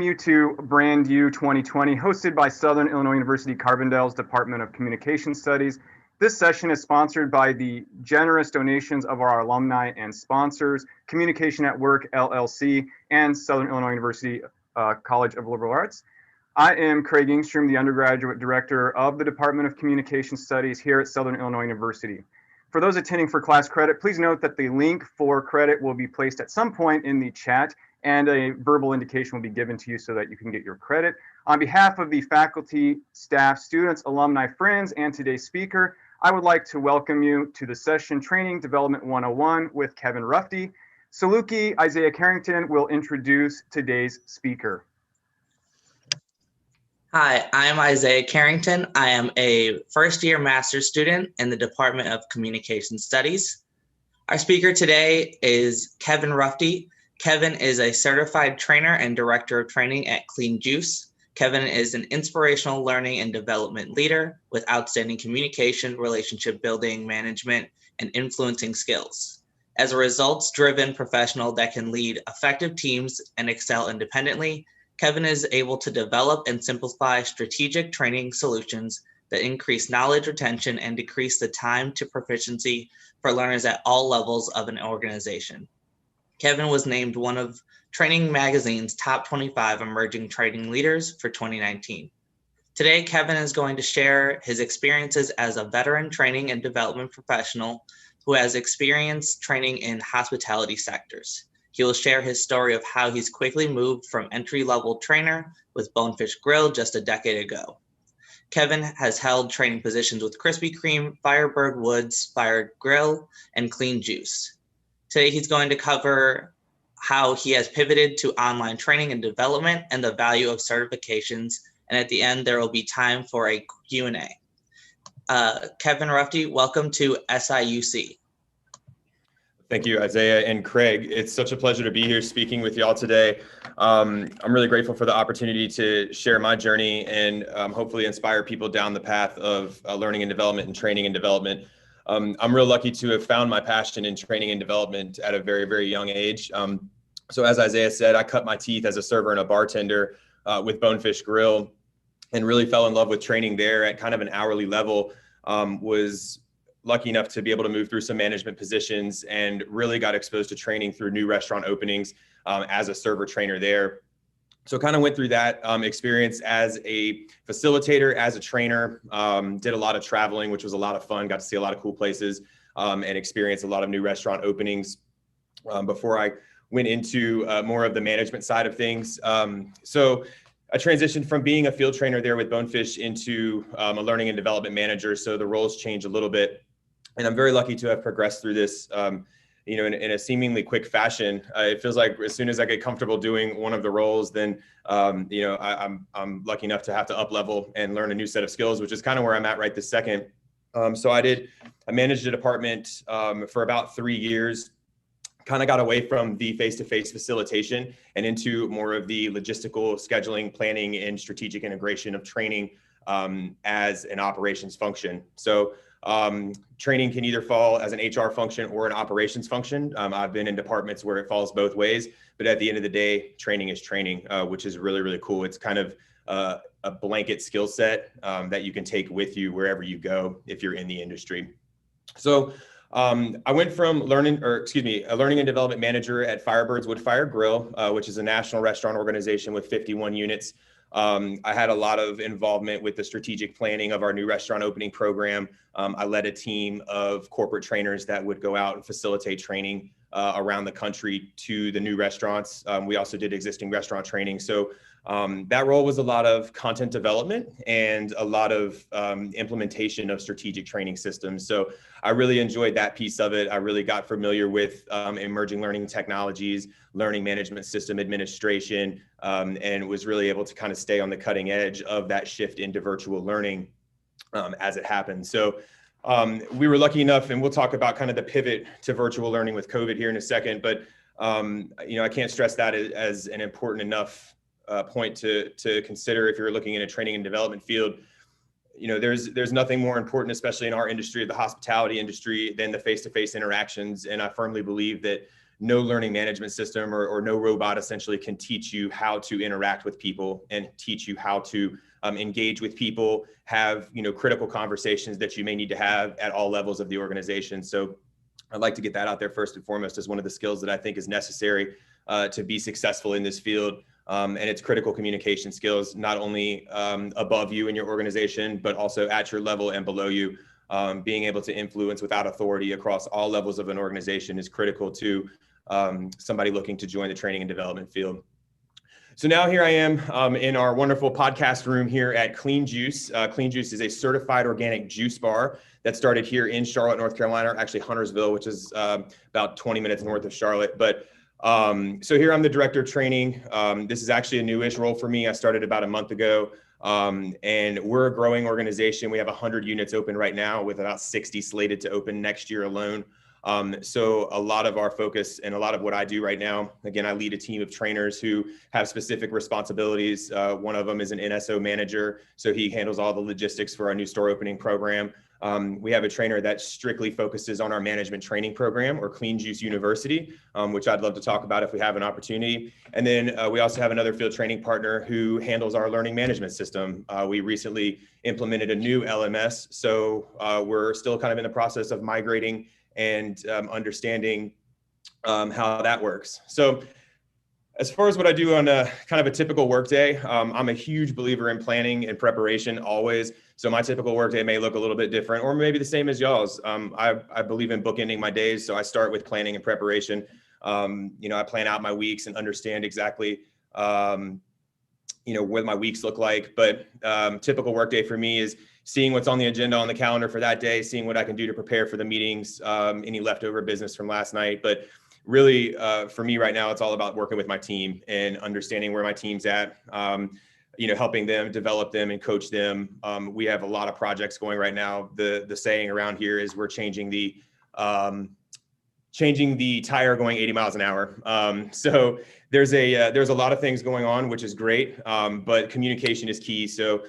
You to Brand U 2020, hosted by Southern Illinois University Carbondale's Department of Communication Studies. This session is sponsored by the generous donations of our alumni and sponsors, Communication at Work, LLC, and Southern Illinois University College of Liberal Arts. I am Craig Ingstrom, the undergraduate director of the Department of Communication Studies here at Southern Illinois University. For those attending for class credit, please note that the link for credit will be placed at some point in the chat, and a verbal indication will be given to you so that you can get your credit. On behalf of the faculty, staff, students, alumni, friends, and today's speaker, I would like to welcome you to the session Training Development 101 with Kevin Rufty. Saluki Isaiah Carrington will introduce today's speaker. Hi, I'm Isaiah Carrington. I am a first-year master's student in the Department of Communication Studies. Our speaker today is Kevin Rufty. Kevin is a certified trainer and director of training at Clean Juice. Kevin is an inspirational learning and development leader with outstanding communication, relationship building, management, and influencing skills. As a results-driven professional that can lead effective teams and excel independently, Kevin is able to develop and simplify strategic training solutions that increase knowledge retention and decrease the time to proficiency for learners at all levels of an organization. Kevin was named one of Training Magazine's top 25 emerging training leaders for 2019. Today, Kevin is going to share his experiences as a veteran training and development professional who has experienced training in hospitality sectors. He will share his story of how he's quickly moved from entry-level trainer with Bonefish Grill just a decade ago. Kevin has held training positions with Krispy Kreme, Firebirds, Fire Grill, and Clean Juice. Today, he's going to cover how he has pivoted to online training and development and the value of certifications. And at the end, there will be time for a Q&A. Kevin Rufty, welcome to SIUC. Thank you, Isaiah and Craig. It's such a pleasure to be here speaking with y'all today. I'm really grateful for the opportunity to share my journey and hopefully inspire people down the path of learning and development and training and development. I'm real lucky to have found my passion in training and development at a very, very young age. So as Isaiah said, I cut my teeth as a server and a bartender with Bonefish Grill and really fell in love with training there at kind of an hourly level. Was lucky enough to be able to move through some management positions and really got exposed to training through new restaurant openings as a server trainer there. So kind of went through that experience as a facilitator, as a trainer, did a lot of traveling, which was a lot of fun, got to see a lot of cool places and experience a lot of new restaurant openings before I went into more of the management side of things. So I transitioned from being a field trainer there with Bonefish into a learning and development manager. So the roles changed a little bit. And I'm very lucky to have progressed through this, in a seemingly quick fashion. It feels like as soon as I get comfortable doing one of the roles, then, I'm lucky enough to have to up level and learn a new set of skills, which is kind of where I'm at right this second. So I managed a department for about 3 years, kind of got away from the face-to-face facilitation and into more of the logistical scheduling, planning, and strategic integration of training as an operations function. So training can either fall as an HR function or an operations function. I've been in departments where it falls both ways, but at the end of the day, training is training, which is really, really cool. It's kind of a blanket skill set that you can take with you wherever you go if you're in the industry. So I went from a learning and development manager at Firebirds Wood Fire Grill, which is a national restaurant organization with 51 units. I had a lot of involvement with the strategic planning of our new restaurant opening program. I led a team of corporate trainers that would go out and facilitate training around the country to the new restaurants. We also did existing restaurant training. So that role was a lot of content development and a lot of implementation of strategic training systems. So I really enjoyed that piece of it. I really got familiar with emerging learning technologies, learning management system administration, and was really able to kind of stay on the cutting edge of that shift into virtual learning as it happened. So we were lucky enough, and we'll talk about kind of the pivot to virtual learning with COVID here in a second, but I can't stress that as an important enough point to consider if you're looking in a training and development field. There's nothing more important, especially in our industry, the hospitality industry, than the face-to-face interactions. And I firmly believe that no learning management system or no robot essentially can teach you how to interact with people and teach you how to engage with people, have, critical conversations that you may need to have at all levels of the organization. So I'd like to get that out there first and foremost as one of the skills that I think is necessary to be successful in this field. And it's critical communication skills, not only above you in your organization, but also at your level and below you. Being able to influence without authority across all levels of an organization is critical to somebody looking to join the training and development field. So now here I am in our wonderful podcast room here at Clean Juice. Clean Juice is a certified organic juice bar that started here in Charlotte, North Carolina, actually Huntersville, which is about 20 minutes north of Charlotte. But so here I'm the director of training. This is actually a newish role for me. I started about a month ago. And we're a growing organization. We have 100 units open right now with about 60 slated to open next year alone. So a lot of our focus and a lot of what I do right now, again, I lead a team of trainers who have specific responsibilities. One of them is an NSO manager. So he handles all the logistics for our new store opening program. We have a trainer that strictly focuses on our management training program, or Clean Juice University, which I'd love to talk about if we have an opportunity. And then we also have another field training partner who handles our learning management system. We recently implemented a new LMS. So we're still kind of in the process of migrating and understanding how that works. So as far as what I do on a kind of a typical workday, I'm a huge believer in planning and preparation always. So my typical workday may look a little bit different, or maybe the same as y'all's. I believe in bookending my days. So I start with planning and preparation. I plan out my weeks and understand exactly, what my weeks look like. But typical workday for me is seeing what's on the agenda on the calendar for that day, seeing what I can do to prepare for the meetings, any leftover business from last night. But really, for me right now, it's all about working with my team and understanding where my team's at, helping them, develop them, and coach them. We have a lot of projects going right now. The saying around here is we're changing the tire going 80 miles an hour. So there's a lot of things going on, which is great, but communication is key. So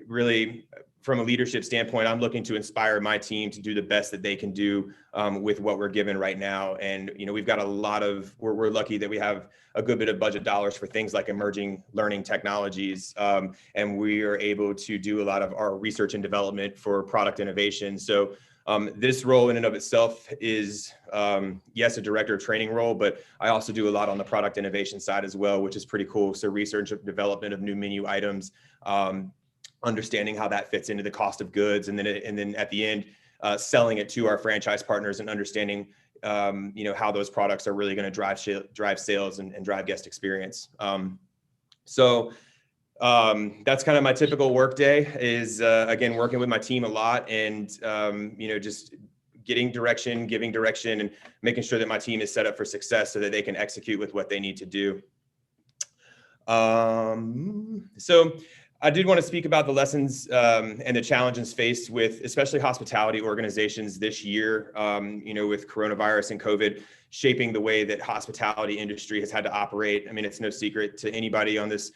really, from a leadership standpoint, I'm looking to inspire my team to do the best that they can do with what we're given right now. And, we've got we're lucky that we have a good bit of budget dollars for things like emerging learning technologies. And we are able to do a lot of our research and development for product innovation. So this role in and of itself is, yes, a director of training role, but I also do a lot on the product innovation side as well, which is pretty cool. So research and development of new menu items, understanding how that fits into the cost of goods, and then at the end, selling it to our franchise partners and understanding, how those products are really going to drive sales and drive guest experience. So that's kind of my typical work day is, again, working with my team a lot and, just getting direction, giving direction, and making sure that my team is set up for success so that they can execute with what they need to do. So I did want to speak about the lessons and the challenges faced with especially hospitality organizations this year, with coronavirus and COVID shaping the way that hospitality industry has had to operate. I mean, it's no secret to anybody on this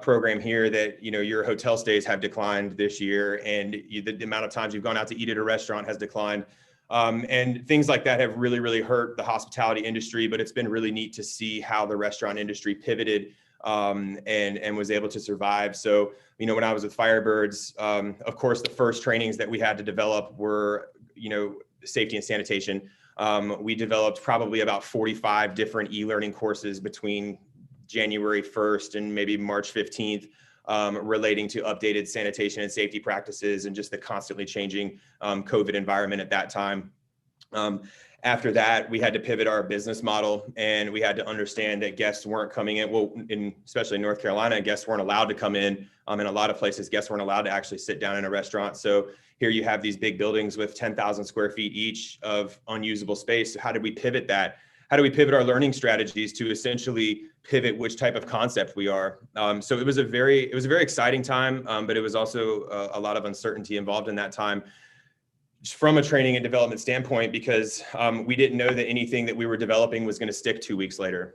program here that, your hotel stays have declined this year, and the amount of times you've gone out to eat at a restaurant has declined. And things like that have really, really hurt the hospitality industry, but it's been really neat to see how the restaurant industry pivoted and was able to survive. So, when I was with Firebirds, of course, the first trainings that we had to develop were, safety and sanitation. We developed probably about 45 different e-learning courses between January 1st and maybe March 15th, relating to updated sanitation and safety practices and just the constantly changing COVID environment at that time. After that, we had to pivot our business model, and we had to understand that guests weren't coming in. Well, especially in North Carolina, guests weren't allowed to come in. In a lot of places, guests weren't allowed to actually sit down in a restaurant. So here you have these big buildings with 10,000 square feet each of unusable space. So how did we pivot that? How do we pivot our learning strategies to essentially pivot which type of concept we are? So it was a very exciting time, but it was also a lot of uncertainty involved in that time from a training and development standpoint, because we didn't know that anything that we were developing was going to stick 2 weeks later.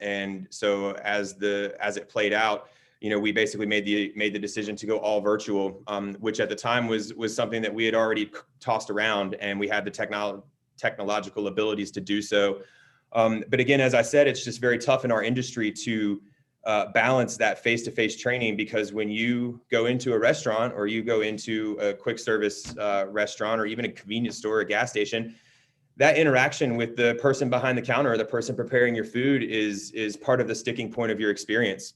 And so as it played out, we basically made the decision to go all virtual, which at the time was something that we had already tossed around, and we had the technological abilities to do so. But again, as I said, it's just very tough in our industry to balance that face-to-face training, because when you go into a restaurant or you go into a quick service restaurant or even a convenience store or a gas station, that interaction with the person behind the counter or the person preparing your food is part of the sticking point of your experience.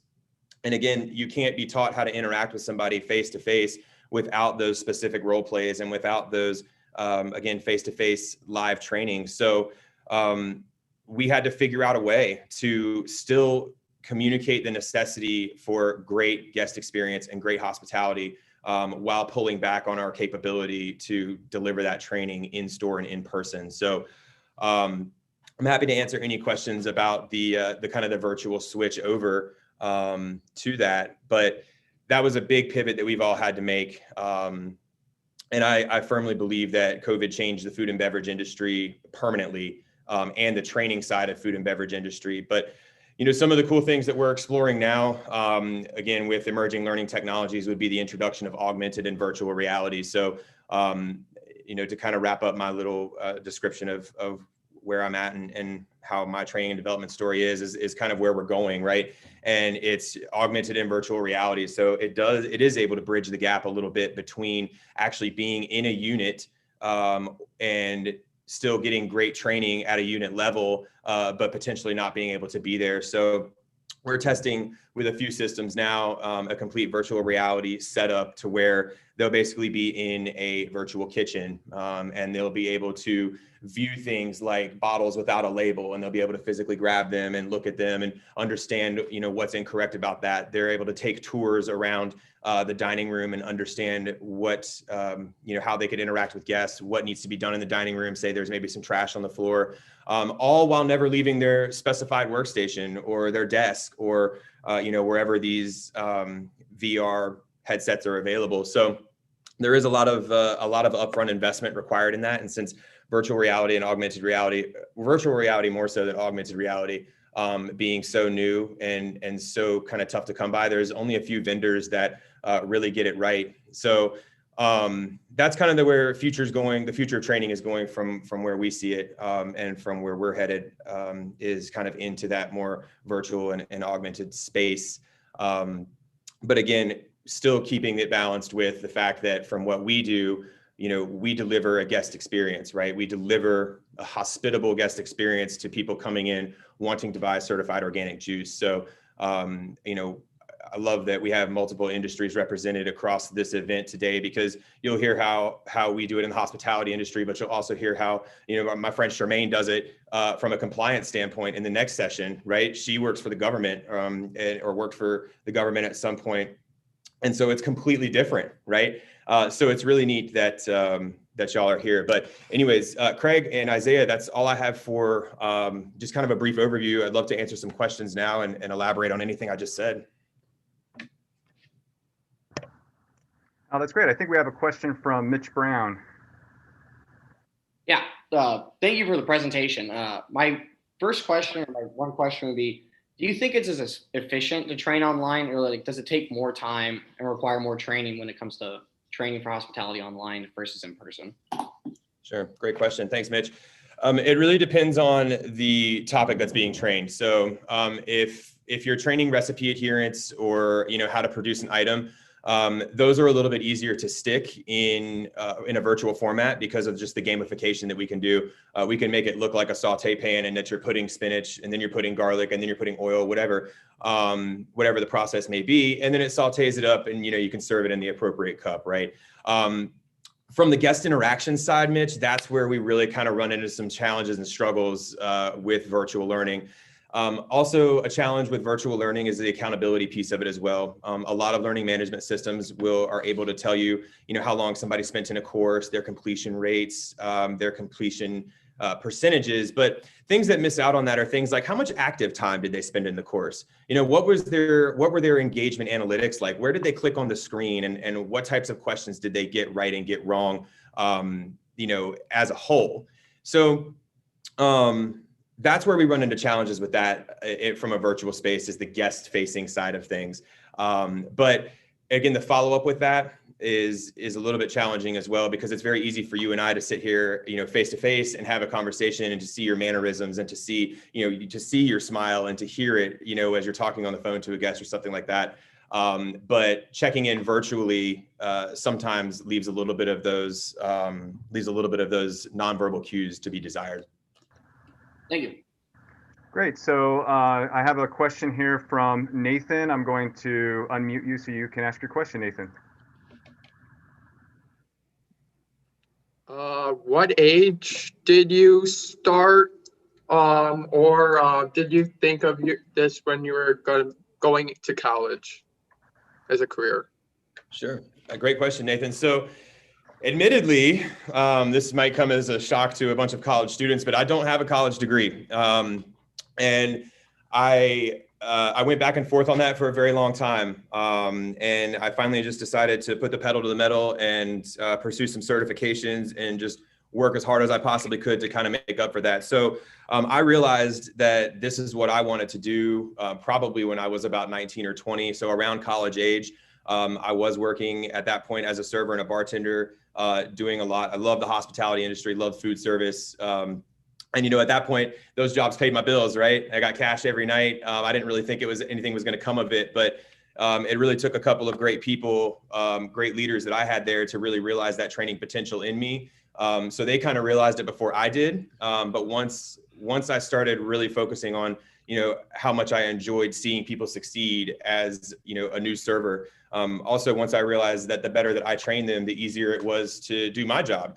And again, you can't be taught how to interact with somebody face-to-face without those specific role plays and without those, again, face-to-face live training. So we had to figure out a way to still communicate the necessity for great guest experience and great hospitality while pulling back on our capability to deliver that training in store and in person. So I'm happy to answer any questions about the kind of the virtual switch over to that. But that was a big pivot that we've all had to make. And I firmly believe that COVID changed the food and beverage industry permanently, and the training side of food and beverage industry. But some of the cool things that we're exploring now, again, with emerging learning technologies, would be the introduction of augmented and virtual reality. So, to kind of wrap up my little description of where I'm at and how my training and development story is kind of where we're going, right? And it's augmented and virtual reality. So it is able to bridge the gap a little bit between actually being in a unit and still getting great training at a unit level, but potentially not being able to be there. So we're testing with a few systems now, a complete virtual reality setup to where they'll basically be in a virtual kitchen, and they'll be able to view things like bottles without a label, and they'll be able to physically grab them and look at them and understand, what's incorrect about that. They're able to take tours around the dining room and understand what, how they could interact with guests, what needs to be done in the dining room. Say there's maybe some trash on the floor, all while never leaving their specified workstation or their desk or, wherever these VR headsets are available. So there is a lot of upfront investment required in that. And since virtual reality and augmented reality, virtual reality more so than augmented reality, being so new and so kind of tough to come by, there's only a few vendors that really get it right. So that's kind of where the future of training is going from where we see it, and from where we're headed, is kind of into that more virtual and augmented space. But again, still keeping it balanced with the fact that from what we do, we deliver a guest experience, right? We deliver a hospitable guest experience to people coming in wanting to buy certified organic juice. So, I love that we have multiple industries represented across this event today, because you'll hear how we do it in the hospitality industry, but you'll also hear how, my friend Charmaine does it from a compliance standpoint in the next session, right? She works for the government, or worked for the government at some point. And so it's completely different, right? So it's really neat that y'all are here. But anyways, Craig and Isaiah, that's all I have for just kind of a brief overview. I'd love to answer some questions now and elaborate on anything I just said. Oh, that's great. I think we have a question from Mitch Brown. Yeah, thank you for the presentation. My first question, or my one question would be, do you think it's as efficient to train online, or does it take more time and require more training when it comes to training for hospitality online versus in person? Sure. Great question. Thanks, Mitch. It really depends on the topic that's being trained. So if you're training recipe adherence or how to produce an item, those are a little bit easier to stick in a virtual format because of just the gamification that we can do. We can make it look like a saute pan, and that you're putting spinach, and then you're putting garlic, and then you're putting oil, whatever the process may be. And then it sautes it up, and you can serve it in the appropriate cup, right? From the guest interaction side, Mitch, that's where we really kind of run into some challenges and struggles with virtual learning. Also, a challenge with virtual learning is the accountability piece of it as well. A lot of learning management systems are able to tell you, how long somebody spent in a course, their completion rates, their completion percentages, but things that miss out on that are things like how much active time did they spend in the course? What were their engagement analytics like? Where did they click on the screen, and what types of questions did they get right and get wrong, as a whole? So, that's where we run into challenges with that from a virtual space, is the guest facing side of things. But again, the follow up with that is a little bit challenging as well, because it's very easy for you and I to sit here, face to face and have a conversation, and to see your mannerisms, and to see, to see your smile, and to hear it, as you're talking on the phone to a guest or something like that. But checking in virtually sometimes leaves a little bit of those nonverbal cues to be desired. Thank you. Great. So I have a question here from Nathan. I'm going to unmute you so you can ask your question, Nathan. What age did you start, or did you think of this when you were going to college as a career? Sure. A great question, Nathan. So admittedly, this might come as a shock to a bunch of college students, but I don't have a college degree. And I went back and forth on that for a very long time. And I finally just decided to put the pedal to the metal and pursue some certifications and just work as hard as I possibly could to kind of make up for that. So I realized that this is what I wanted to do probably when I was about 19 or 20. So around college age, I was working at that point as a server and a bartender, doing a lot. I love the hospitality industry, love food service. And, at that point, those jobs paid my bills, right? I got cash every night. I didn't really think anything was going to come of it, but it really took a couple of great people, great leaders that I had there to really realize that training potential in me. So they kind of realized it before I did. But once I started really focusing on, how much I enjoyed seeing people succeed as, a new server. Also, once I realized that the better that I trained them, the easier it was to do my job.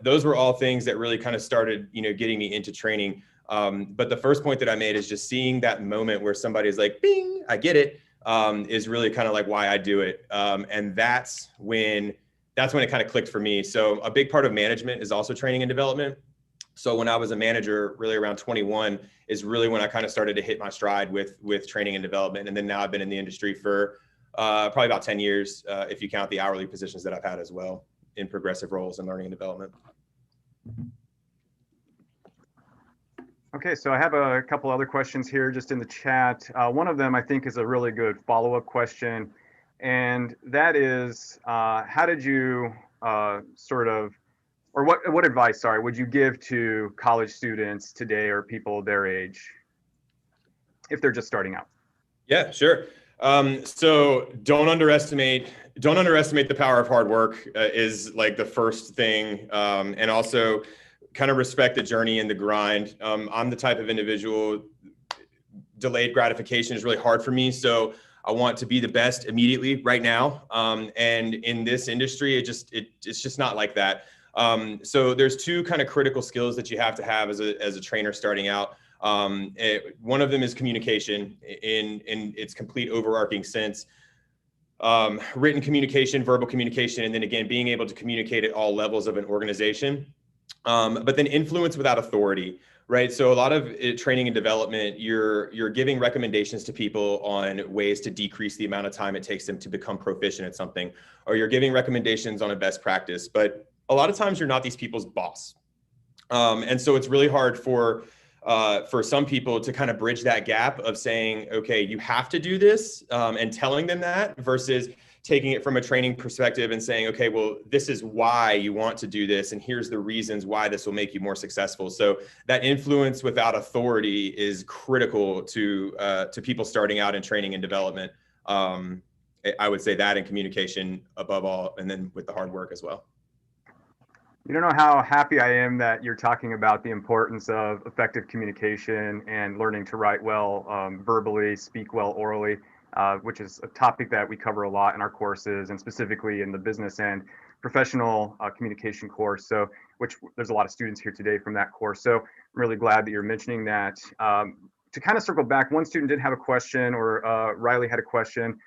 Those were all things that really kind of started, getting me into training. But the first point that I made is just seeing that moment where somebody's like, bing, I get it, is really kind of like why I do it. And that's when it kind of clicked for me. So a big part of management is also training and development. So when I was a manager, really around 21 is really when I kind of started to hit my stride with training and development. And then now I've been in the industry for probably about 10 years, if you count the hourly positions that I've had as well in progressive roles and learning and development. Okay, so I have a couple other questions here just in the chat. One of them I think is a really good follow-up question, and that is, how did you what advice, would you give to college students today or people their age if they're just starting out? Yeah, sure. So don't underestimate the power of hard work is like the first thing. And also kind of respect the journey and the grind. I'm the type of individual, delayed gratification is really hard for me. So I want to be the best immediately right now. And in this industry, it's just not like that. So there's two kind of critical skills that you have to have as a trainer starting out. One of them is communication in its complete overarching sense, written communication, verbal communication, and then again, being able to communicate at all levels of an organization. But then influence without authority, right? So a lot of training and development, you're giving recommendations to people on ways to decrease the amount of time it takes them to become proficient at something, or you're giving recommendations on a best practice. But a lot of times you're not these people's boss. And so it's really hard for some people to kind of bridge that gap of saying, okay, you have to do this, and telling them that, versus taking it from a training perspective and saying, okay, well, this is why you want to do this, and here's the reasons why this will make you more successful. So that influence without authority is critical to people starting out in training and development. I would say that, and communication above all, and then with the hard work as well. You don't know how happy I am that you're talking about the importance of effective communication and learning to write well verbally, speak well orally, which is a topic that we cover a lot in our courses, and specifically in the business and professional communication course. So, which there's a lot of students here today from that course. So I'm really glad that you're mentioning that. To kind of circle back, one student did have a question, or Riley had a question.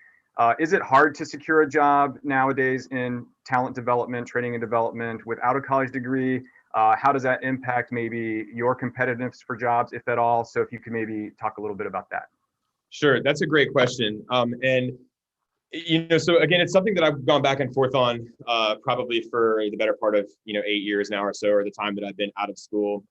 Is it hard to secure a job nowadays in talent development, training and development without a college degree? How does that impact maybe your competitiveness for jobs, if at all? So if you could maybe talk a little bit about that. Sure, that's a great question. And so again, it's something that I've gone back and forth on probably for the better part of 8 years now or so, or the time that I've been out of school.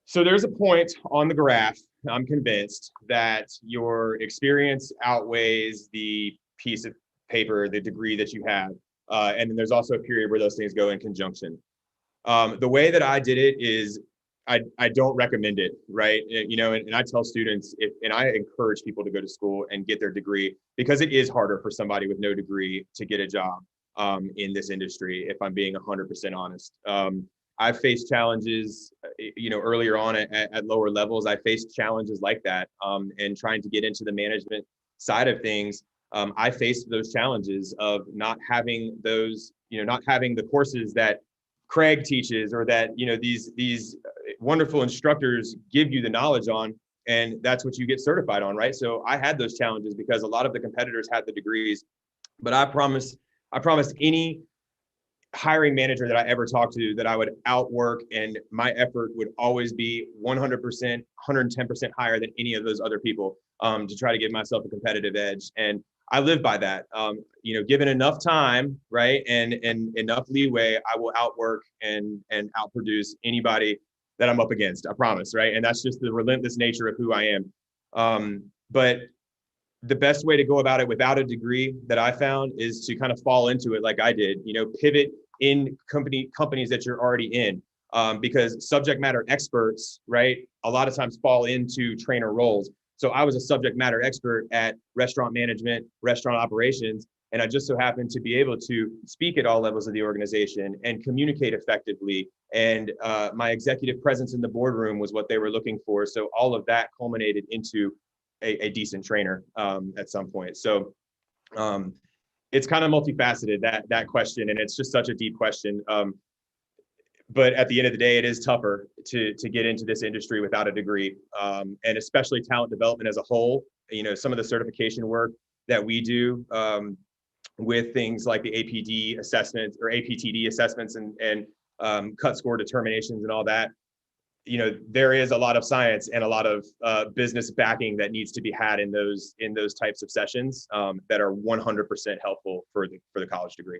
So there's a point on the graph, I'm convinced, that your experience outweighs the piece of paper, the degree that you have. And then there's also a period where those things go in conjunction. The way that I did it is I don't recommend it, right? And I tell students, and I encourage people to go to school and get their degree, because it is harder for somebody with no degree to get a job in this industry, if I'm being 100% honest. I've faced challenges, earlier on at lower levels. I faced challenges like that, and trying to get into the management side of things. I faced those challenges of not having those, not having the courses that Craig teaches, or that, these wonderful instructors give you the knowledge on, and that's what you get certified on, right? So I had those challenges because a lot of the competitors had the degrees, but I promised any hiring manager that I ever talked to that I would outwork, and my effort would always be 100%, 110% higher than any of those other people, to try to give myself a competitive edge. And I live by that. Given enough time, right, and enough leeway, I will outwork and outproduce anybody that I'm up against. I promise, right? And that's just the relentless nature of who I am. But the best way to go about it without a degree that I found is to kind of fall into it like I did. Pivot in companies that you're already in, because subject matter experts, right, a lot of times fall into trainer roles. So I was a subject matter expert at restaurant management, restaurant operations, and I just so happened to be able to speak at all levels of the organization and communicate effectively. And my executive presence in the boardroom was what they were looking for. So all of that culminated into a decent trainer at some point. So it's kind of multifaceted, that question, and it's just such a deep question. But at the end of the day, it is tougher to get into this industry without a degree, and especially talent development as a whole. Some of the certification work that we do with things like the APD assessments or APTD assessments and cut score determinations and all that. There is a lot of science and a lot of business backing that needs to be had in those types of sessions that are 100% helpful for the college degree.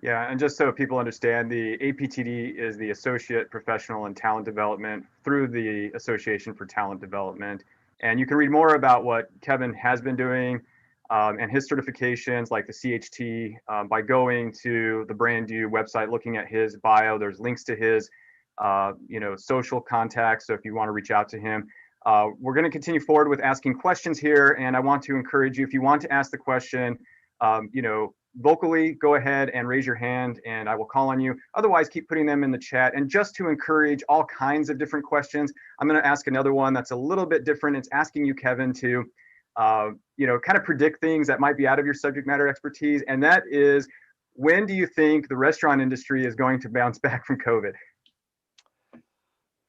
Yeah, and just so people understand, the APTD is the Associate Professional in Talent Development through the Association for Talent Development. And you can read more about what Kevin has been doing and his certifications like the CHT by going to the Brand New website, looking at his bio. There's links to his social contacts. So if you want to reach out to him, we're going to continue forward with asking questions here. And I want to encourage you, if you want to ask the question, vocally, go ahead and raise your hand and I will call on you. Otherwise, keep putting them in the chat. And just to encourage all kinds of different questions, I'm going to ask another one that's a little bit different. It's asking you, Kevin, to kind of predict things that might be out of your subject matter expertise. And that is, when do you think the restaurant industry is going to bounce back from COVID?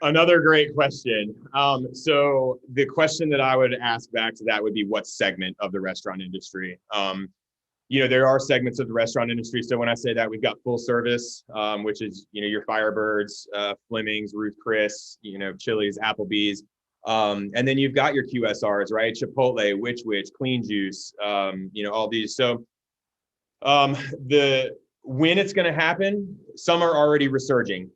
Another great question. So the question that I would ask back to that would be, what segment of the restaurant industry? There are segments of the restaurant industry. So when I say that, we've got full service, which is, your Firebirds, Fleming's, Ruth Chris, Chili's, Applebee's. And then you've got your QSRs, right? Chipotle, Which, Clean Juice, all these. So when it's going to happen, some are already resurging,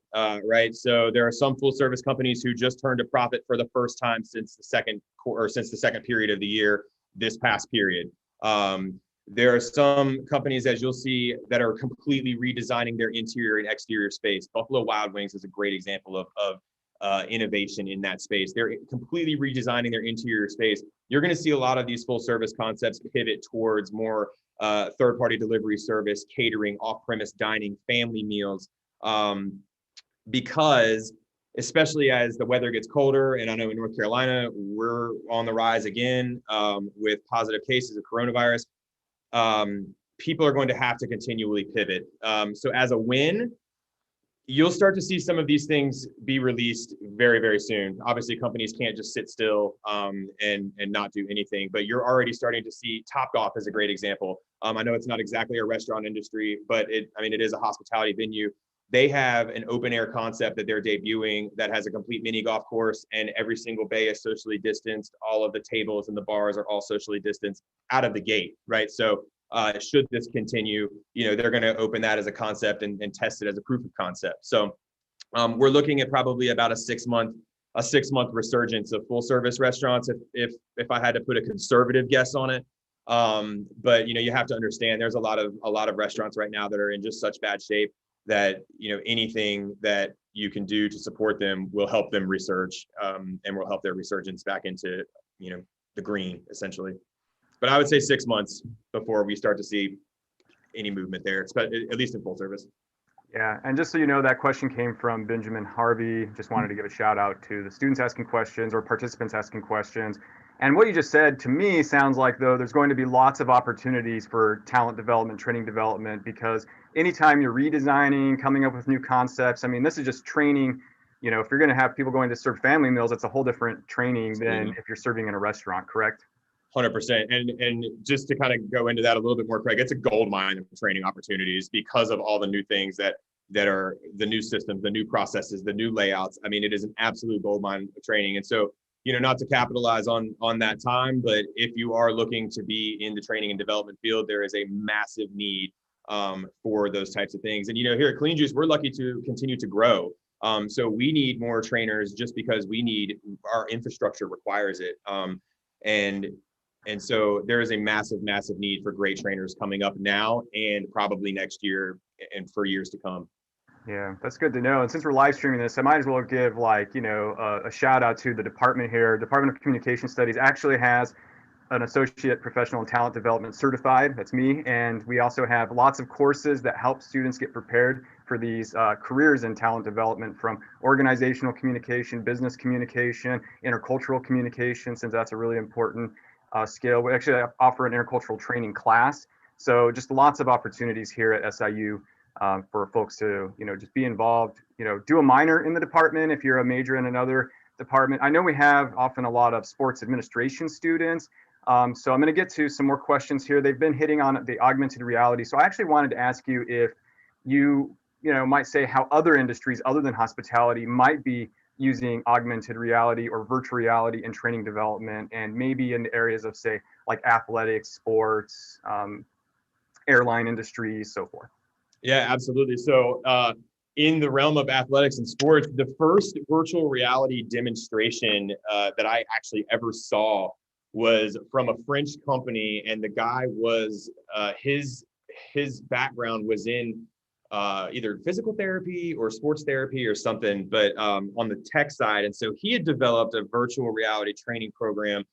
right? So there are some full service companies who just turned a profit for the first time since the second period of the year, this past period. There are some companies, as you'll see, that are completely redesigning their interior and exterior space. Buffalo Wild Wings is a great example of innovation in that space. They're completely redesigning their interior space. You're going to see a lot of these full service concepts pivot towards more third-party delivery service, catering, off-premise dining, family meals, because especially as the weather gets colder, and I know in North Carolina, we're on the rise again with positive cases of coronavirus. People are going to have to continually pivot. So as a win, you'll start to see some of these things be released very, very soon. Obviously, companies can't just sit still and not do anything, but you're already starting to see Topgolf as a great example. I know it's not exactly a restaurant industry, but it is a hospitality venue. They have an open air concept that they're debuting that has a complete mini golf course, and every single bay is socially distanced. All of the tables and the bars are all socially distanced out of the gate, right? So should this continue, they're going to open that as a concept and test it as a proof of concept. So we're looking at probably about a 6 month resurgence of full service restaurants. If I had to put a conservative guess on it, But you have to understand there's a lot of restaurants right now that are in just such bad shape that anything that you can do to support them will help them resurge, and will help their resurgence back into the green, essentially. But I would say 6 months before we start to see any movement there, at least in full service. Yeah, and just so you know, that question came from Benjamin Harvey. Just wanted to give a shout out to the students asking questions or participants asking questions. And what you just said to me sounds like, though, there's going to be lots of opportunities for talent development, training development, because anytime you're redesigning, coming up with new concepts, I mean, this is just training. If you're going to have people going to serve family meals, it's a whole different training than if you're serving in a restaurant, correct? 100%. And just to kind of go into that a little bit more, Craig, it's a gold mine of training opportunities because of all the new things that are the new systems, the new processes, the new layouts. I mean, it is an absolute gold mine of training. And so, not to capitalize on that time, but if you are looking to be in the training and development field, there is a massive need for those types of things. And, here at Clean Juice, we're lucky to continue to grow. So we need more trainers just because our infrastructure requires it. And so there is a massive, massive need for great trainers coming up now and probably next year and for years to come. Yeah, that's good to know. And since we're live streaming this, I might as well give a shout out to the department here. Department of Communication Studies actually has an associate professional and talent development certified. That's me. And we also have lots of courses that help students get prepared for these careers in talent development, from organizational communication, business communication, intercultural communication, since that's a really important skill. We actually offer an intercultural training class. So just lots of opportunities here at SIU for folks to, just be involved, do a minor in the department if you're a major in another department. I know we have often a lot of sports administration students. So I'm going to get to some more questions here. They've been hitting on the augmented reality. So I actually wanted to ask you if you, might say how other industries other than hospitality might be using augmented reality or virtual reality in training development, and maybe in the areas of, say, like athletics, sports, airline industries, so forth. Yeah, absolutely. So in the realm of athletics and sports, the first virtual reality demonstration that I actually ever saw was from a French company, and the guy was his background was in either physical therapy or sports therapy or something, but on the tech side. And so he had developed a virtual reality training program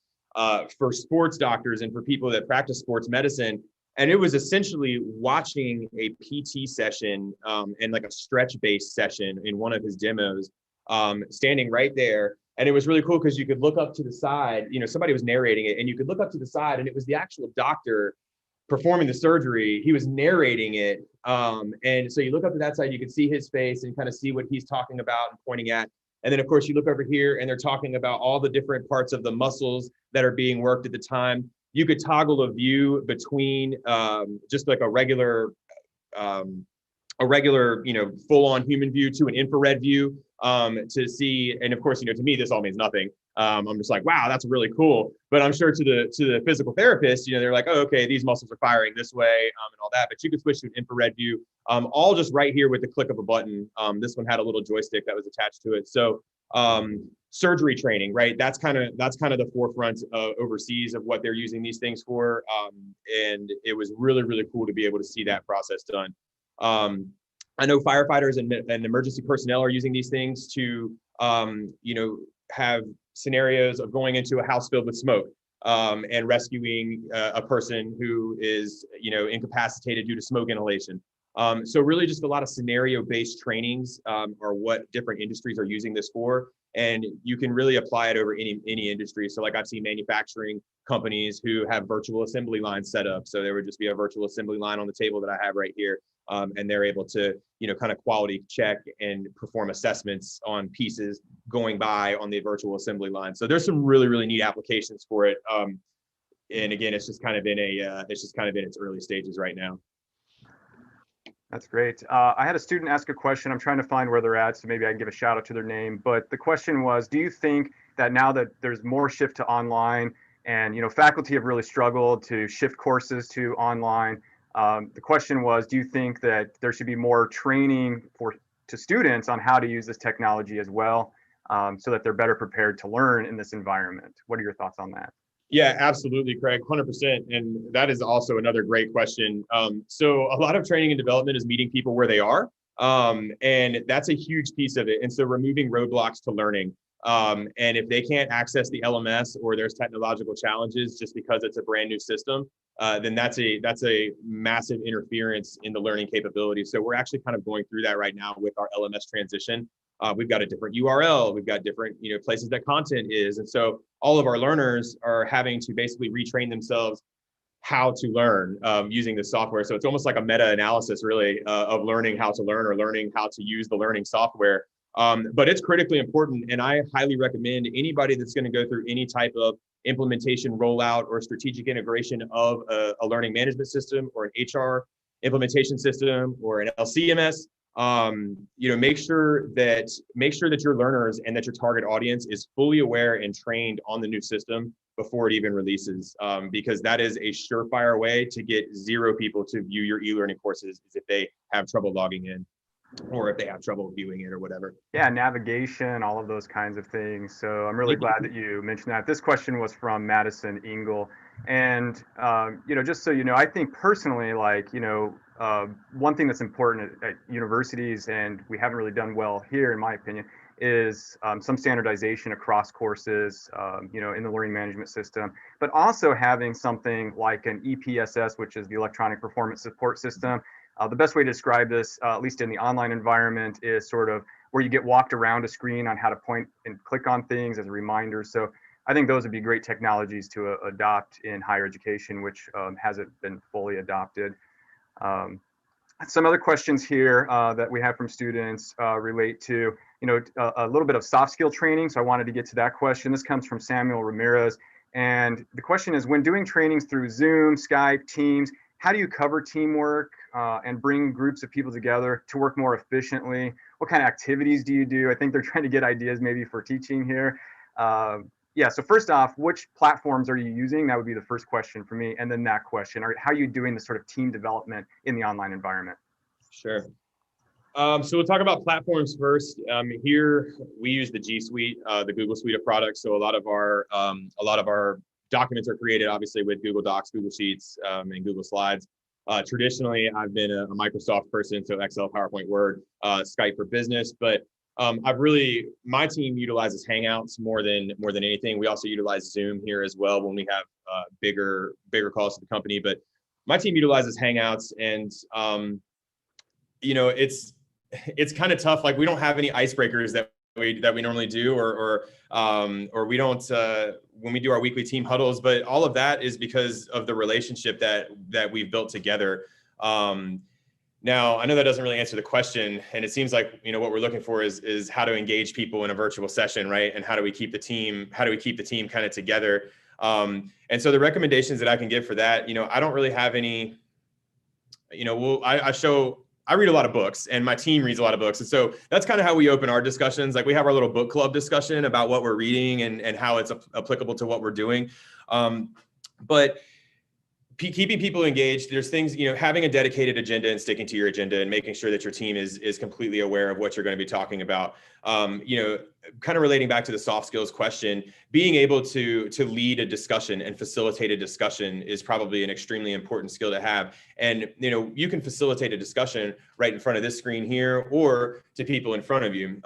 for sports doctors and for people that practice sports medicine. And it was essentially watching a PT session and like a stretch-based session in one of his demos, standing right there. And it was really cool because you could look up to the side, somebody was narrating it, and you could look up to the side, and it was the actual doctor performing the surgery. He was narrating it. And so you look up to that side, you can see his face and kind of see what he's talking about and pointing at. And then, of course, you look over here and they're talking about all the different parts of the muscles that are being worked at the time. You could toggle a view between just like a regular, full-on human view to an infrared view to see. And of course, to me, this all means nothing. I'm just like, wow, that's really cool. But I'm sure to the physical therapist, they're like, oh, okay, these muscles are firing this way and all that. But you could switch to an infrared view, all just right here with the click of a button. This one had a little joystick that was attached to it. So surgery training, right? That's kind of the forefront overseas of what they're using these things for. And it was really, really cool to be able to see that process done. I know firefighters and emergency personnel are using these things to, have scenarios of going into a house filled with smoke and rescuing a person who is, incapacitated due to smoke inhalation. So really just a lot of scenario-based trainings are what different industries are using this for. And you can really apply it over any industry. So like I've seen manufacturing companies who have virtual assembly lines set up. So there would just be a virtual assembly line on the table that I have right here. And they're able to, kind of quality check and perform assessments on pieces going by on the virtual assembly line. So there's some really, really neat applications for it. And again, it's just kind of in its early stages right now. That's great. I had a student ask a question. I'm trying to find where they're at, so maybe I can give a shout out to their name. But the question was, do you think that now that there's more shift to online and, faculty have really struggled to shift courses to online, the question was, do you think that there should be more training to students on how to use this technology as well, so that they're better prepared to learn in this environment? What are your thoughts on that? Yeah, absolutely, Craig, 100%. And that is also another great question. So a lot of training and development is meeting people where they are. And that's a huge piece of it. And so removing roadblocks to learning. And if they can't access the LMS or there's technological challenges just because it's a brand new system, then that's a massive interference in the learning capability. So we're actually kind of going through that right now with our LMS transition. We've got a different URL, we've got different places that content is. And so all of our learners are having to basically retrain themselves how to learn using the software. So it's almost like a meta-analysis really of learning how to learn or learning how to use the learning software. But it's critically important. And I highly recommend anybody that's going to go through any type of implementation, rollout, or strategic integration of a learning management system or an HR implementation system or an LCMS, make sure that your learners and that your target audience is fully aware and trained on the new system before it even releases, because that is a surefire way to get 0 people to view your e-learning courses is if they have trouble logging in or if they have trouble viewing it or whatever. Yeah, navigation, all of those kinds of things. So I'm really glad that you mentioned that. This question was from Madison Engel. And, just so you know, I think personally, one thing that's important at universities, and we haven't really done well here, in my opinion, is some standardization across courses, in the learning management system, but also having something like an EPSS, which is the Electronic Performance Support System. The best way to describe this, at least in the online environment, is sort of where you get walked around a screen on how to point and click on things as a reminder. So I think those would be great technologies to adopt in higher education, which hasn't been fully adopted. Some other questions here that we have from students relate to, a little bit of soft skill training. So I wanted to get to that question. This comes from Samuel Ramirez. And the question is, when doing trainings through Zoom, Skype, Teams, how do you cover teamwork and bring groups of people together to work more efficiently? What kind of activities do you do? I think they're trying to get ideas maybe for teaching here. So first off, which platforms are you using? That would be the first question for me. And then that question, how are you doing the sort of team development in the online environment? Sure. So we'll talk about platforms first. Here we use the G Suite, the Google suite of products. So a lot of our documents are created obviously with Google Docs, Google Sheets, and Google Slides. Traditionally, I've been a Microsoft person, so Excel, PowerPoint, Word, Skype for business. But my team utilizes Hangouts more than anything. We also utilize Zoom here as well when we have bigger calls to the company. But my team utilizes Hangouts, and it's kind of tough. Like we don't have any icebreakers that we normally do, or we don't when we do our weekly team huddles. But all of that is because of the relationship that we've built together. Now, I know that doesn't really answer the question, and it seems like what we're looking for is how to engage people in a virtual session, right? And how do we keep the team kind of together? And so the recommendations that I can give for that, I don't really have any. I read a lot of books, and my team reads a lot of books. And so that's kind of how we open our discussions. Like we have our little book club discussion about what we're reading and how it's applicable to what we're doing. But keeping people engaged, there's things, having a dedicated agenda and sticking to your agenda and making sure that your team is completely aware of what you're going to be talking about. Kind of relating back to the soft skills question, being able to lead a discussion and facilitate a discussion is probably an extremely important skill to have. And, you can facilitate a discussion right in front of this screen here or to people in front of you.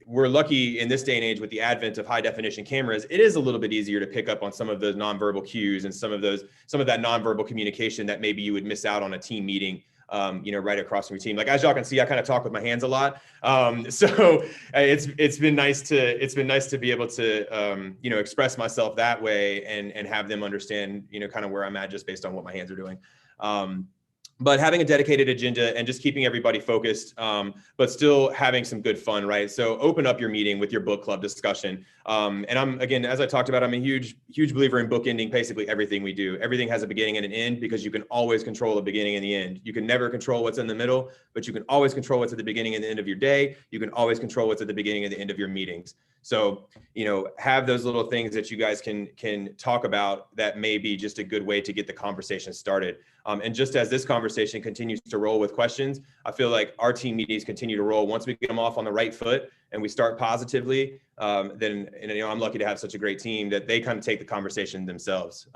We're lucky in this day and age with the advent of high definition cameras, it is a little bit easier to pick up on some of those nonverbal cues and some of that nonverbal communication that maybe you would miss out on a team meeting, right across from your team. Like, as y'all can see, I kind of talk with my hands a lot. So it's been nice to be able to, express myself that way and have them understand, kind of where I'm at just based on what my hands are doing. But having a dedicated agenda and just keeping everybody focused, but still having some good fun, right? So open up your meeting with your book club discussion. And again, as I talked about, I'm a huge believer in bookending basically everything we do. Everything has a beginning and an end because you can always control the beginning and the end. You can never control what's in the middle, but you can always control what's at the beginning and the end of your day. You can always control what's at the beginning and the end of your meetings. So, have those little things that you guys can talk about that may be just a good way to get the conversation started. And just as this conversation continues to roll with questions, I feel like our team meetings continue to roll. Once we get them off on the right foot, and we start positively, then I'm lucky to have such a great team that they kind of take the conversation themselves.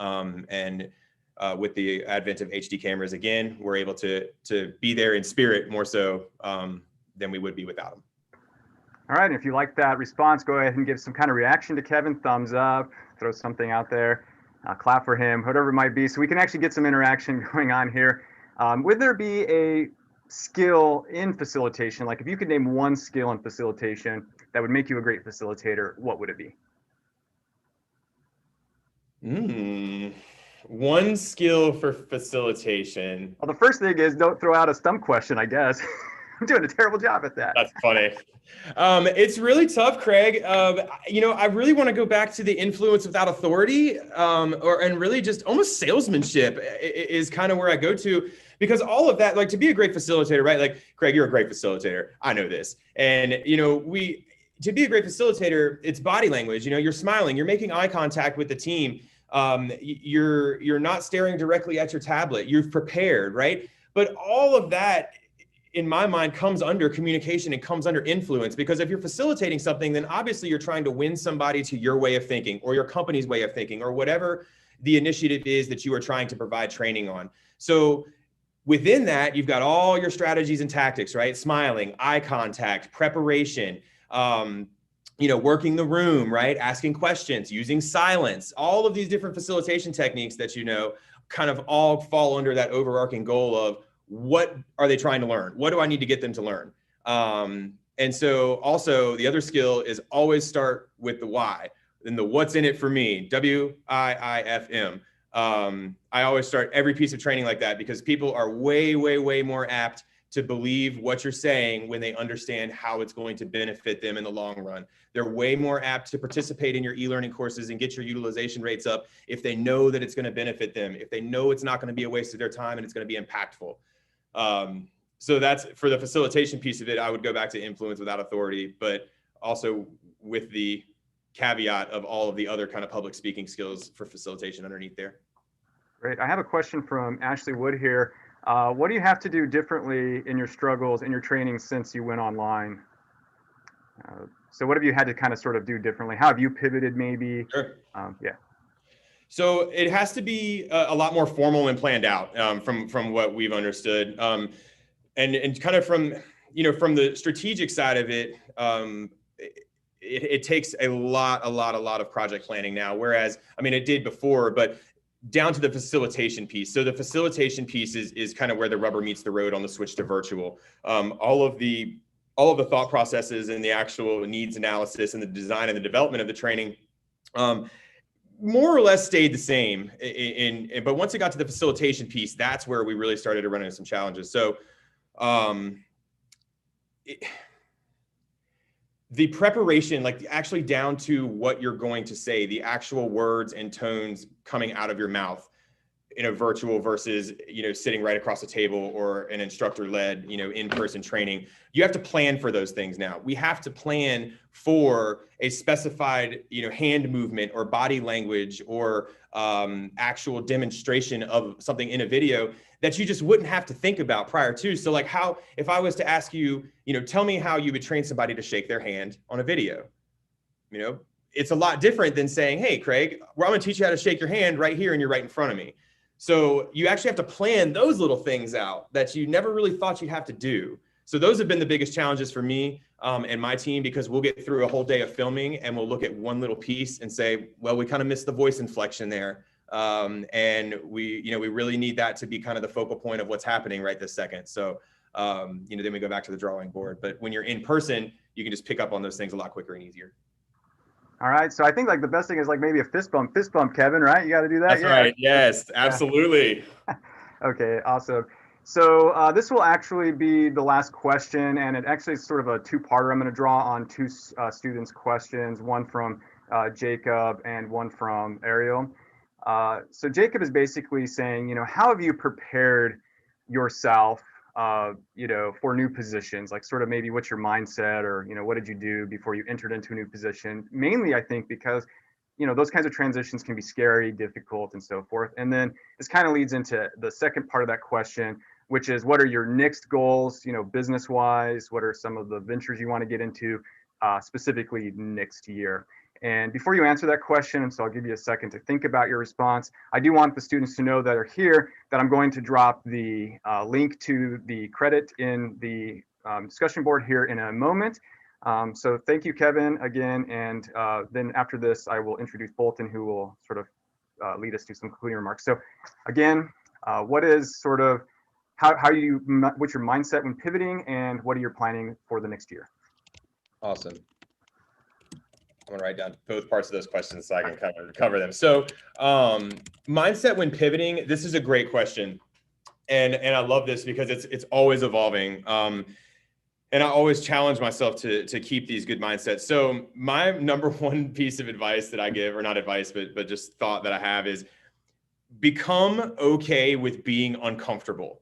With the advent of HD cameras, again, we're able to be there in spirit more so than we would be without them. All right, and if you like that response, go ahead and give some kind of reaction to Kevin, thumbs up, throw something out there, clap for him, whatever it might be, so we can actually get some interaction going on here. Would there be a skill in facilitation, like if you could name one skill in facilitation that would make you a great facilitator, what would it be? One skill for facilitation. Well, the first thing is don't throw out a stump question, I guess. I'm doing a terrible job at that. That's funny. It's really tough, Craig. I really want to go back to the influence without authority, and really just almost salesmanship is kind of where I go to, because all of that, like, to be a great facilitator, right? Like, Craig, you're a great facilitator. I know this. And, to be a great facilitator, it's body language. You're smiling, you're making eye contact with the team. You're not staring directly at your tablet. You've prepared, right? But all of that, in my mind, comes under communication and comes under influence, because if you're facilitating something, then obviously you're trying to win somebody to your way of thinking or your company's way of thinking or whatever the initiative is that you are trying to provide training on. So within that, you've got all your strategies and tactics, right? Smiling, eye contact, preparation, working the room, right? Asking questions, using silence, all of these different facilitation techniques that kind of all fall under that overarching goal of, what are they trying to learn? What do I need to get them to learn? And so also the other skill is always start with the why and the what's in it for me, WIIFM. I always start every piece of training like that, because people are way, way, way more apt to believe what you're saying when they understand how it's going to benefit them in the long run. They're way more apt to participate in your e-learning courses and get your utilization rates up if they know that it's going to benefit them, if they know it's not going to be a waste of their time and it's going to be impactful. So that's for the facilitation piece of it. I would go back to influence without authority, but also with the caveat of all of the other kind of public speaking skills for facilitation underneath there. Great. I have a question from Ashley Wood here. What do you have to do differently in your struggles, in your training since you went online? So what have you had to kind of sort of do differently? How have you pivoted maybe? Sure. Yeah. So it has to be a lot more formal and planned out from what we've understood. And kind of from the strategic side of it, it takes a lot of project planning now, whereas, it did before, but down to the facilitation piece. So the facilitation piece is kind of where the rubber meets the road on the switch to virtual. All of the thought processes and the actual needs analysis and the design and the development of the training, more or less stayed the same. But once it got to the facilitation piece, that's where we really started to run into some challenges. So the preparation, like actually down to what you're going to say, the actual words and tones coming out of your mouth in a virtual versus, sitting right across the table or an instructor-led, in-person training, you have to plan for those things now. We have to plan for a specified, hand movement or body language or actual demonstration of something in a video that you just wouldn't have to think about prior to. So like if I was to ask you, tell me how you would train somebody to shake their hand on a video, it's a lot different than saying, hey, Craig, I'm going to teach you how to shake your hand right here and you're right in front of me. So you actually have to plan those little things out that you never really thought you'd have to do. So those have been the biggest challenges for me and my team, because we'll get through a whole day of filming and we'll look at one little piece and say, well, we kind of missed the voice inflection there. And we really need that to be kind of the focal point of what's happening right this second. So, then we go back to the drawing board. But when you're in person, you can just pick up on those things a lot quicker and easier. All right. So I think like the best thing is like maybe a fist bump, Kevin, right? You got to do that. That's right. Yes, absolutely. Okay, awesome. So this will actually be the last question, and it actually is sort of a two-parter. I'm going to draw on two students' questions, one from Jacob and one from Ariel. So Jacob is basically saying, how have you prepared yourself, for new positions? Like sort of maybe what's your mindset, or, what did you do before you entered into a new position? Mainly, I think, because, those kinds of transitions can be scary, difficult, and so forth. And then this kind of leads into the second part of that question, which is what are your next goals, business-wise? What are some of the ventures you want to get into? specifically next year? And before you answer that question, so I'll give you a second to think about your response, I do want the students to know that are here that I'm going to drop the link to the credit in the discussion board here in a moment. So thank you, Kevin, again. And then after this, I will introduce Bolton, who will sort of lead us to some concluding remarks. So again, what is sort of, what's your mindset when pivoting, and what are you planning for the next year? Awesome. I'm gonna write down both parts of those questions so I can kind of cover them. So mindset when pivoting, this is a great question. And I love this because it's always evolving. And I always challenge myself to keep these good mindsets. So my number one piece of advice that I give, or not advice, but just thought that I have, is become okay with being uncomfortable.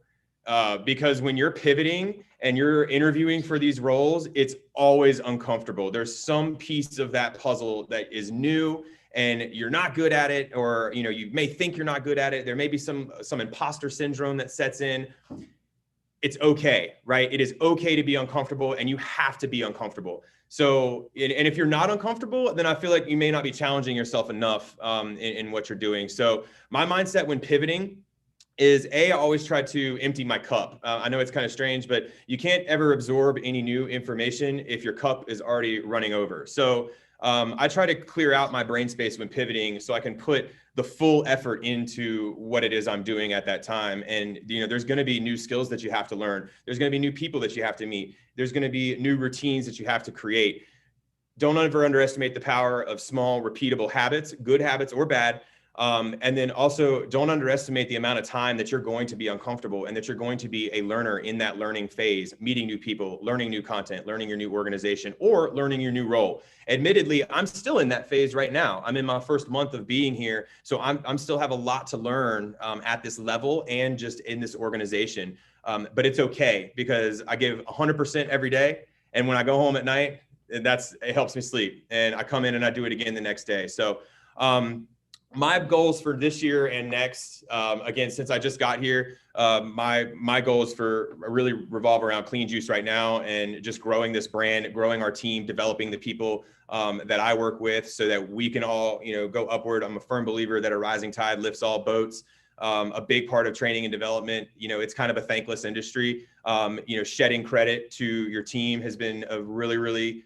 Because when you're pivoting and you're interviewing for these roles, it's always uncomfortable. There's some piece of that puzzle that is new and you're not good at it, or you may think you're not good at it. There may be some imposter syndrome that sets in. It's okay, right? It is okay to be uncomfortable, and you have to be uncomfortable. So, and if you're not uncomfortable, then I feel like you may not be challenging yourself enough in what you're doing. So my mindset when pivoting is I always try to empty my cup. I know it's kind of strange, but you can't ever absorb any new information if your cup is already running over. So I try to clear out my brain space when pivoting so I can put the full effort into what it is I'm doing at that time. And there's going to be new skills that you have to learn. There's going to be new people that you have to meet. There's going to be new routines that you have to create. Don't ever underestimate the power of small, repeatable habits, good habits or bad. And then also don't underestimate the amount of time that you're going to be uncomfortable and that you're going to be a learner in that learning phase, meeting new people, learning new content, learning your new organization, or learning your new role. Admittedly, I'm still in that phase right now. I'm in my first month of being here. So I'm still have a lot to learn at this level and just in this organization. But it's okay because I give 100% every day. And when I go home at night, it helps me sleep. And I come in and I do it again the next day. So, my goals for this year and next, again, since I just got here, my goals for really revolve around clean juice right now and just growing this brand, growing our team, developing the people that I work with so that we can all, go upward. I'm a firm believer that a rising tide lifts all boats. A big part of training and development, it's kind of a thankless industry. Shedding credit to your team has been a really, really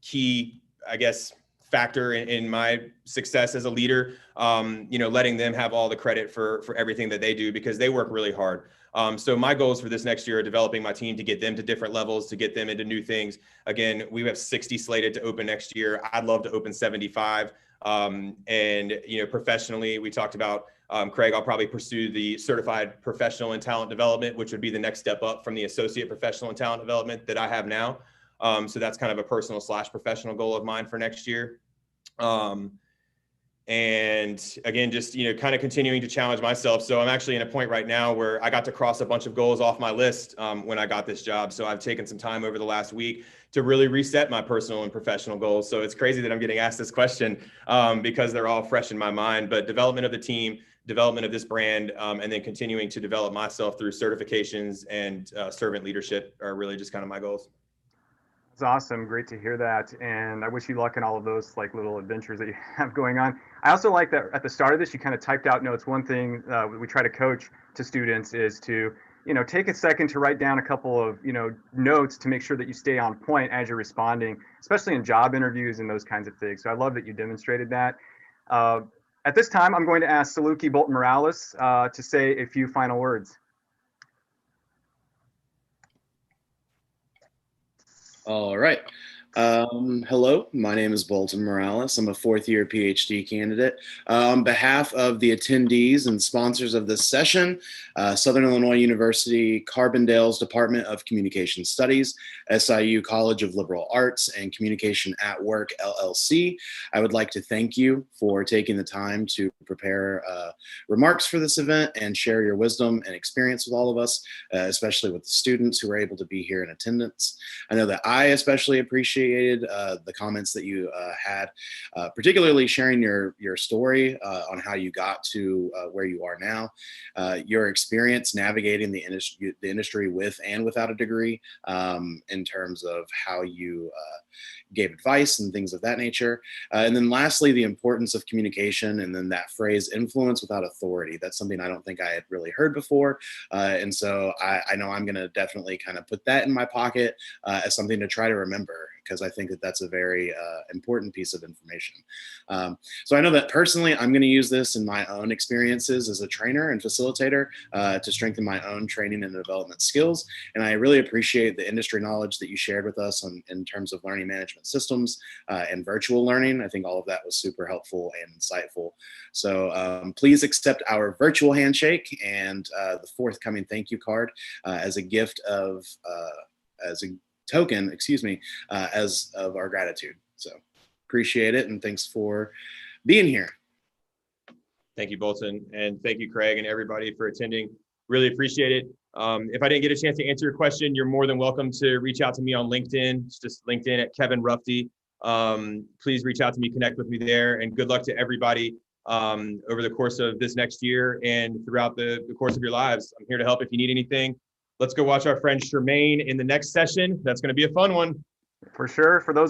key, I guess, factor in my success as a leader, letting them have all the credit for everything that they do because they work really hard. So my goals for this next year are developing my team to get them to different levels, to get them into new things. Again, we have 60 slated to open next year. I'd love to open 75. And professionally, we talked about, Craig, I'll probably pursue the certified professional and talent development, which would be the next step up from the associate professional and talent development that I have now. So that's kind of a personal / professional goal of mine for next year. And again, just, kind of continuing to challenge myself. So I'm actually in a point right now where I got to cross a bunch of goals off my list when I got this job. So I've taken some time over the last week to really reset my personal and professional goals. So it's crazy that I'm getting asked this question because they're all fresh in my mind, but development of the team, development of this brand, and then continuing to develop myself through certifications and servant leadership are really just kind of my goals. It's awesome. Great to hear that. And I wish you luck in all of those little adventures that you have going on. I also like that at the start of this, you kind of typed out notes. One thing we try to coach to students is to, take a second to write down a couple of, notes to make sure that you stay on point as you're responding, especially in job interviews and those kinds of things. So I love that you demonstrated that. At this time, I'm going to ask Saluki Bolton Morales to say a few final words. All right. Hello, my name is Bolton Morales. I'm a fourth-year PhD candidate. On behalf of the attendees and sponsors of this session, Southern Illinois University Carbondale's Department of Communication Studies, SIU College of Liberal Arts, and Communication at Work, LLC, I would like to thank you for taking the time to prepare remarks for this event and share your wisdom and experience with all of us, especially with the students who are able to be here in attendance. I know that I especially appreciate appreciated the comments that you had, particularly sharing your story on how you got to where you are now, your experience navigating the industry with and without a degree, in terms of how you gave advice and things of that nature. And then lastly, the importance of communication, and then that phrase influence without authority. That's something I don't think I had really heard before. And so I know I'm going to definitely kind of put that in my pocket as something to try to remember, because I think that that's a very important piece of information. So I know that personally, I'm going to use this in my own experiences as a trainer and facilitator to strengthen my own training and development skills. And I really appreciate the industry knowledge that you shared with us in terms of learning management systems and virtual learning. I think all of that was super helpful and insightful. So please accept our virtual handshake and the forthcoming thank you card as a gift of, as a token, as of our gratitude. So appreciate it, and thanks for being here. Thank you, Bolton, and thank you, Craig, and everybody for attending. Really appreciate it. If I didn't get a chance to answer your question, you're more than welcome to reach out to me on LinkedIn. It's just LinkedIn at Kevin Rufty. Please reach out to me, connect with me there, and good luck to everybody over the course of this next year and throughout the course of your lives. I'm here to help if you need anything. Let's go watch our friend Charmaine in the next session. That's going to be a fun one. For sure. For those